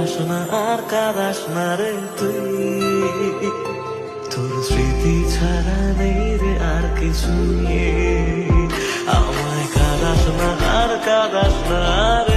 কাঁদাস না আর কাঁদাস না রে তুই, তোর স্মৃতি ছাড়া নেই রে আর কিছু, আমায় কাঁদাস না আর কাঁদাস না রে